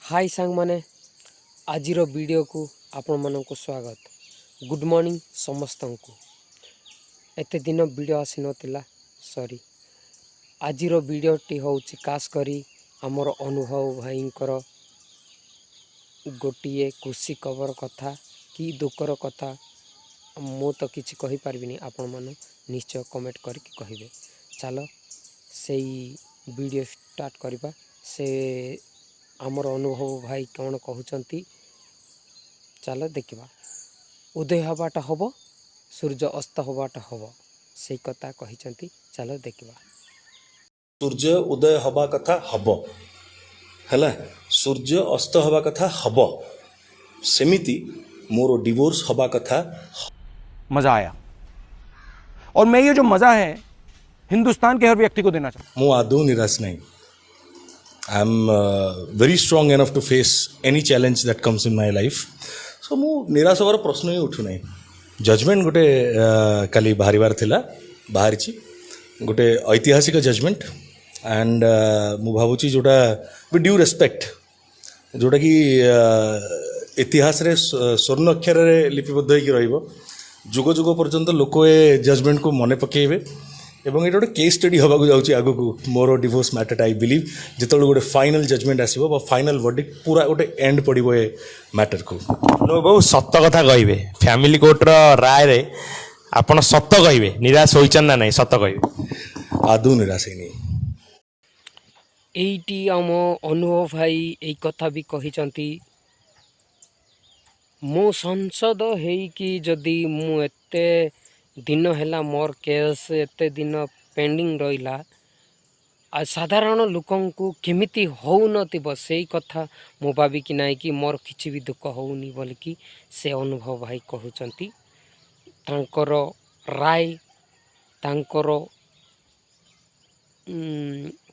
हाय सांग माने आजिर वीडियो को आपण मानक स्वागत। गुड मॉर्निंग समस्त को। एते दिन वीडियो आसी नथिला सॉरी। आजिर वीडियोटी होउची खास करी हमर अनुभव भाईंकर गोटिए खुशी खबर कथा कि दुखर कथा मु तो किछि कहि पारबिनी, आपण मन निश्चय कमेंट करके कहिबे। चलो सेई वीडियो स्टार्ट करबा। से आमर अनुभव भाई कौन कहते चलो देखा। उदय हवाटा हम सूर्य अस्त हवाटा हम से कथा कहते चलो देखा। सूर्य उदय हवा कथा हब है, सूर्य अस्त हवा कथा हब, सेमिति मोर डिवोर्स हवा कथा। मजा आया और मैं ये जो मजा है हिंदुस्तान के हर व्यक्ति को देना चाहता हूं। मु आदौ निराश नहीं। I am very strong enough to face any challenge that comes in my life. So मु निराश होवार प्रश्न ही उठू नहीं। जजमेंट गोटे काली बाहर थिला, बाहरी गोटे ऐतिहासिक जजमेंट एंड मु भावुची जोटा विथ ड्यू रेस्पेक्ट, जोटा कि इतिहास रे स्वर्ण अक्षर रे लिपिबद्ध होइकी रहिबो। जुग जुग पर्यंत लोक ए जजमेंट को मने पकेइबे एवं ये गोटे केस स्टडी होगा जाऊँगी आगक मोर डिवोर्स मैटर। आई बिलीव जिते गोटे फाइनल जजमेंट आसो फाइनल वर्डिक्ट पूरा गोटे एंड पड़ो ए मैटर को। बहु सत कथा कहे फैमिली कोर्टर राय रे आपण सत कहे, निराश होइचन ना नहीं? सत कहे आदौ निराश नहीं। एइटी आम अनुभव भाई एई कथा भी कहिचंती। मो संसद हेइकी जदि मु एते दिन हैला मोर केस एते दिन पेंडिंग रहिला आ साधारण लोकंकु केमिति हो नथिबो सेई कथा मु भाबी कि नाही कि मोर किछि भी दुख होउनी बोल कि से अनुभव भाई कहउचंती। तांकर राय तांकर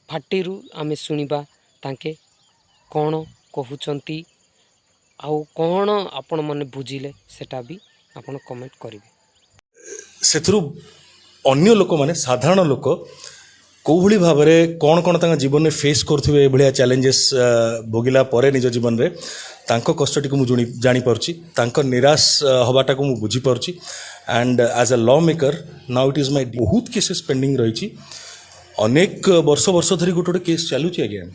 फाटीरू आमे सुनिबा तांके कोन कहउचंती आउ कोन आपण माने बुझिले सेटा भी आपण कमेंट करिवे। सेथुरु अन्य लोक माने साधारण लोक कौ भली भाव में कौन कौन तांका जीवन में फेस करथिबे भलिया चैलेंजेस भोगिला परे निज जीवन रे तांको कष्टटी को मु जानि परछि, तांको निराश हवाटा को मु बुझी परछि। And as a lawmaker now it is my बहुत केसेस पेंडिंग रही। अनेक वर्ष वर्ष धरी गोटे गोटे केस चलुछि आज्ञा।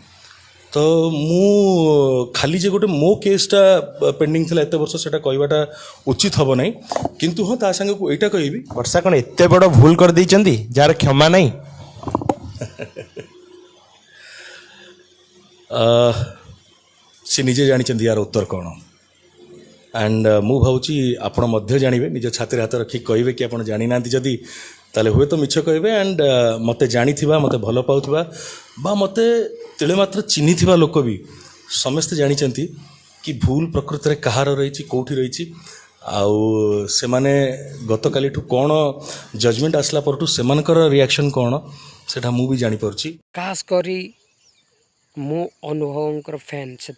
तो मु खाली जे गोटे मो केसटा पेंडिंग थिला एते वर्ष सेटा कहबाटा उचित हबो नहीं, किंतु हाँ ता संगे को एटा कहबी वर्षा कौन एते बड़ भूल कर दैचंती जार क्षमा नहीं? से निजे जानी यार उत्तर कौन। एंड मु भावुची आपण मध्य जानिबे, निज छाती हाथ रखी कहबे कि आपण जानि नांती जदी ताले हुए तो मिछ कहबे। एंड मते जानी थिबा, मते भलो पाउथिबा बा मते तिले मात्र चिन्ही थिबा लोक भी समस्त जानिचंती कि भूल प्रकृति रे कहार रहिछि, कोठी रहिछि। आउ से माने गतकाली ठू कौन जजमेंट आसला परठू सेमानकर रिएक्शन कौन सेटा मु भी जानि परछि। खास करी मो अनुभवंकर फैन से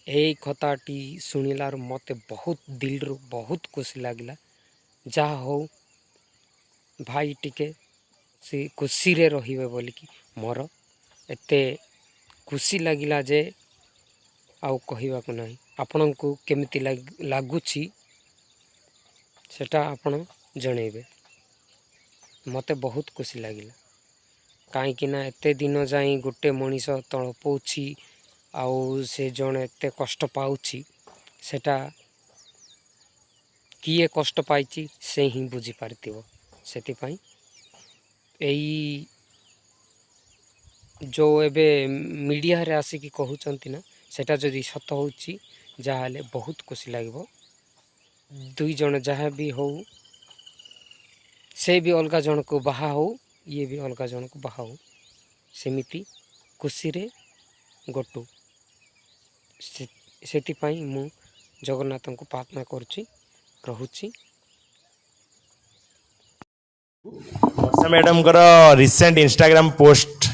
यही कथाटी शुणिलार मते बहुत दिल रू बहुत खुशी लगिला। जहा हो भाई टिके से खुशी रे रहिबे बोलिकी मोर एते खुशी लगिला जे आउ कहिबा को नाही। आपन को केमिति लागुची सेटा आपण जणेबे। मते बहुत खुशी लगिला कहीं ना एते दिन जाई गोटे मनीष तड़पौछि आउ से जन एते कष्ट पाउछि सेटा किए कष्ट पाइछि से ही बुझी पारथिबो। सेति पई एई जो एबे मीडिया रे आसिकी कहउचंती ना सेटा जदि सत होउछि जाहाले बहुत खुशी लागबो। दुई जन जहाँ भी हो से भी अलगा जन को बाहा हो, ये भी अलगा जन को बाहा हो, सेमिति खुशी रे गोटू। सेति पई मु जगन्नाथ को प्रार्थना करुछि रहुछि। वर्षा मैडम कर रिसेंट इंस्टाग्राम पोस्ट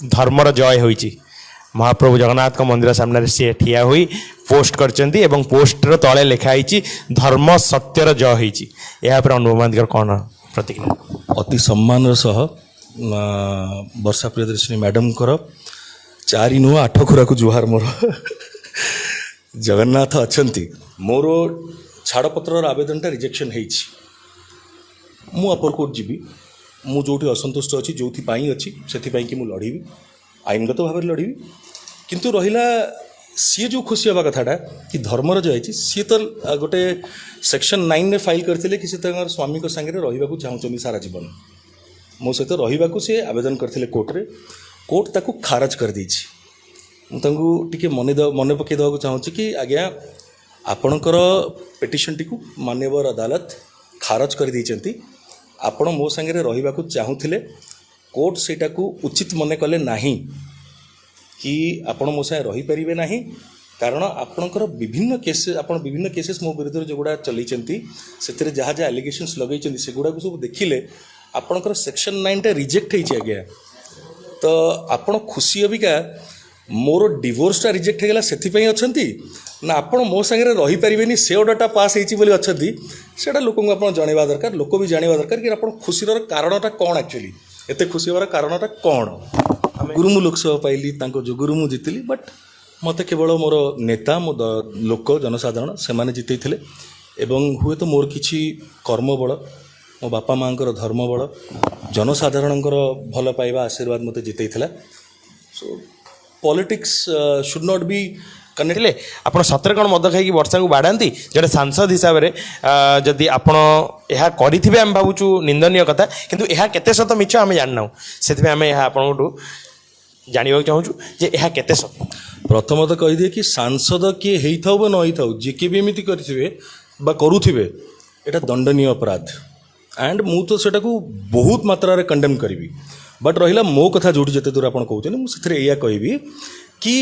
धर्मर जय होइछि। महाप्रभु जगन्नाथ का मंदिर सामने सी ठिया हुई पोस्ट करचंती एवं पोस्टर तले लिखा होइछि धर्म सत्यर जय होइछि। या पर अनुभव मंदिर कौन प्रतिक्रिया? अति सम्मान सह वर्षा प्रियदर्शिनी मैडम कर 4 नु 8 खुरा को जुहार मोर। जगन्नाथ अछंती मोर छाड़पत्र आवेदनटा रिजेक्शन होइछि मु अपर कोर्ट जीवी मु जोठी असंतुष्ट अच्छी जो अच्छी से कि लड़ी आईनगत भाव लड़ी किंतु रहिला सी जो खुशी हवा कथाटा कि धर्मर जो है सी तो गोटे सेक्शन 9 ने फाइल करते कि स्वामी को सांगे रहा चाहूँ सारा जीवन मो सहित रहा सी आवेदन करते कोर्टे कोर्ट ताकू खारज कर देछि मुझे मन पकई देवा चाहूँगी कि आज्ञा आपणकर पिटिशन टी मान्यवर अदालत खारज कर देइचंती आपण मो सांगे रहा चाहूले कोर्ट सेटा को उचित मन कले नहीं कि आपण मो सागे रही पारिबे नहीं कारण आपणकर विभिन्न केसेस आपण विभिन्न केसेस मो विरुद्ध जो गुड़ा चलैचंती सेतरे जहाँ जहाँ एलिगेशंस लगैचंती से गुड़ा को सब देखिले आपणकर सेक्शन 9 टा रिजेक्ट होइछि आज्ञा तो आपण खुशी अबिका मोर डिवोर्सटा रिजेक्ट होगला से अच्छी ना आप मो सांगे रही पारे से ऑर्डरटा पास होती अच्छी से लोक आप जनवा दरकार लोक भी जानवा दरकार कि आप खुशी कारणटा कौन एक्चुअली एत खुशी हमार कारणटा कौन गुरु मु लोकसभा पाइली जो गुरु मु जीतली बट मत केवल मोर नेता मो लोक जनसाधारण से माने जितैथिले एवं हुए तो मोर किछि कर्म बल मो बापा माँ धर्म बल जनसाधारणଙ୍କର भल पाइबा आशीर्वाद मते जितैथिला so politics should not be कनेक्टले आपण सतरे कौन मद खाई वर्षा को बाढ़ाती जड़े सांसद हिसाब से जदि आपण यह करेंगे आम भावुँ निंदनीय कथा किंतु यह केते सत मिछ आम जानना से आम यह आपठू जानवा चाहूँ जे यह केते सत प्रथमतः कहीदिए कि सांसद किए होता बा न होता जी किए भी एमती करेंगे करुवे यहाँ दंडनीय अपराध एंड मु तो सेटा को बहुत मात्रा रे कंडेम करी बट रहिला मो कथा जोटी जते दूर आपण कहउछन मु सेथरे एया कहबी कि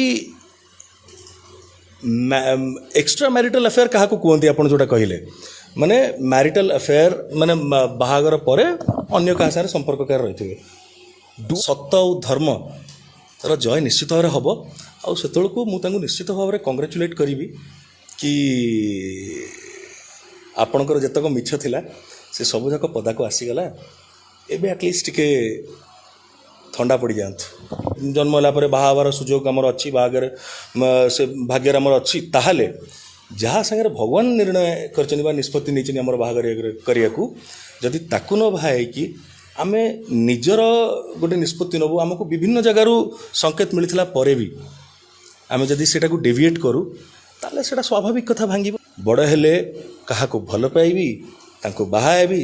एक्स्ट्रा मैरिटल अफेयर कहा को कहते आपण जोटा कहले माने मैरिटल अफेयर माने बाहागर परे अन्य कहा सारे संपर्क कर रही सत्य और धर्म तार जय निश्चित भाव हम आउ से मुझे निश्चित भाव में कंग्रेचुलेट करी कि आपणकर जतक मिछ थिला से सबुजाक पदा को आसीगला एबे एटलिस्ट टिके थंडा पड़ जातु जन्म है बाहार सुजोग आमर अच्छी बागर से भाग्यर आमर अच्छी ताहले जहाँ सागर भगवान निर्णय कर निष्पत्ति नहीं आम बाहागर करने को जदि ताकू न बाहे कि आम निजर गोटे निष्पत्ति नबू आमको विभिन्न जगार संकेत मिलता परे भी आम जदि सेटा को डेविएट करूँ ताले सेटा स्वाभाविक कथा भांगी बड़ हेले क्या भल पाइबी ताको बाहाबी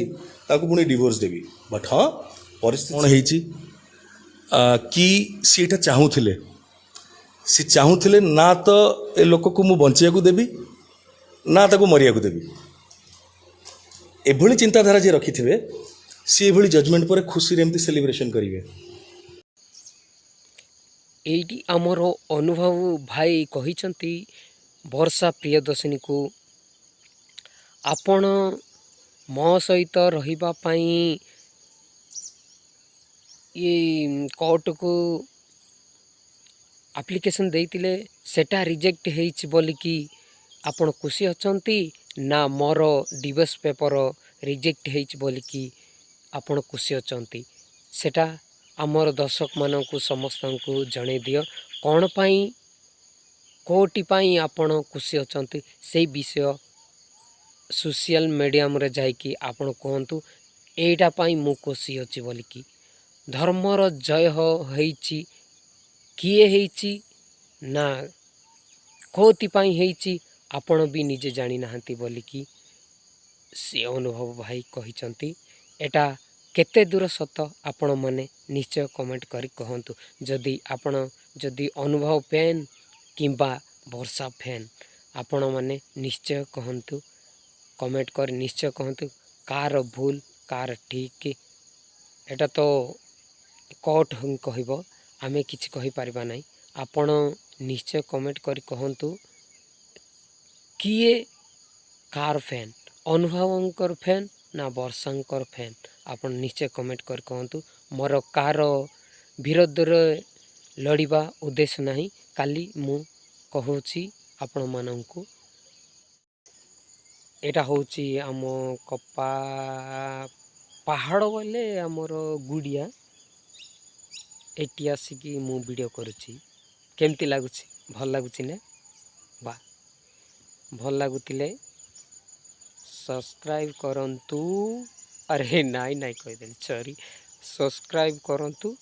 ताको पुणी डिवोर्स देवी बट हाँ परिस्थिति कौन होती कि सीटा चाहूले सी चाहूले ना तो ए लोक को मु बंचिया को देवी ना ताको मरिया को देवी एभली चिंताधारा जे रखी थे सी एभली जजमेंट पर खुशी एमती सेलिब्रेशन करेंगे एटी आमर अनुभव भाई कहिसंती वर्षा प्रियदर्शिनी को आपण मो सहित रहिबा पई ये कोर्ट को एप्लिकेशन देइतिले सेटा रिजेक्ट हेइछ बोलिकी आपण खुशी अछंती ना मोर डिवोर्स पेपर रिजेक्ट हेइछ बोलिकी आपण खुशी अछंती सेटा आमर दर्शक मानकु समस्त को जणे दियो कौन पाई कोटी पाई आपण खुशी अछंती से विषय सोशल मीडिया रे जाइकी आपण कहतु एटा पाई मु खुशी अछि बोलिकी धर्मर जय होइछि किए होइछि ना कोति पाई होइछि आपण भी निजे जानी नाहंती बोलिकी से अनुभव भाई कहिसंती एटा केते दूर सत आपण माने निश्चय कमेंट करी कहंतु जदि आपण जदि अनुभव फैन किंबा वर्षा फैन आपण माने निश्चय कहंतु कमेंट कर निश्चय कहंतु कार भूल कार ठीक एटा तो कोर्ट कहब आमे किछि कहि परिबा नै आपण निश्चय कमेंट करी कहंतु किए कार फैन अनुभवंकर फैन ना वर्षांकर फैन आपण निश्चय कमेंट कर कहंतु मोर कार विरोध लड़िबा उद्देश्य नहीं काली मु कहूची आपण मानंकु एटा होची आम कपा पहाड़ बोले आमर गुड़िया एटी आसिकी मु वीडियो करुची केमती लागुची भल लागुची ने बा भल लगुतिले सब्सक्राइब करंतु। अरे नाई नाई कहीदेली सॉरी। सब्सक्राइब करंतु,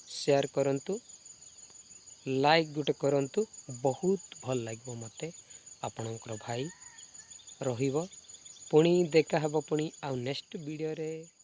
शेयर करंतु, लाइक गुटे करंतु। बहुत भल लागबो मते। आपणकर भाई रहिबो। पुणी देखा हबो पुणी आउ नेक्स्ट वीडियो रे।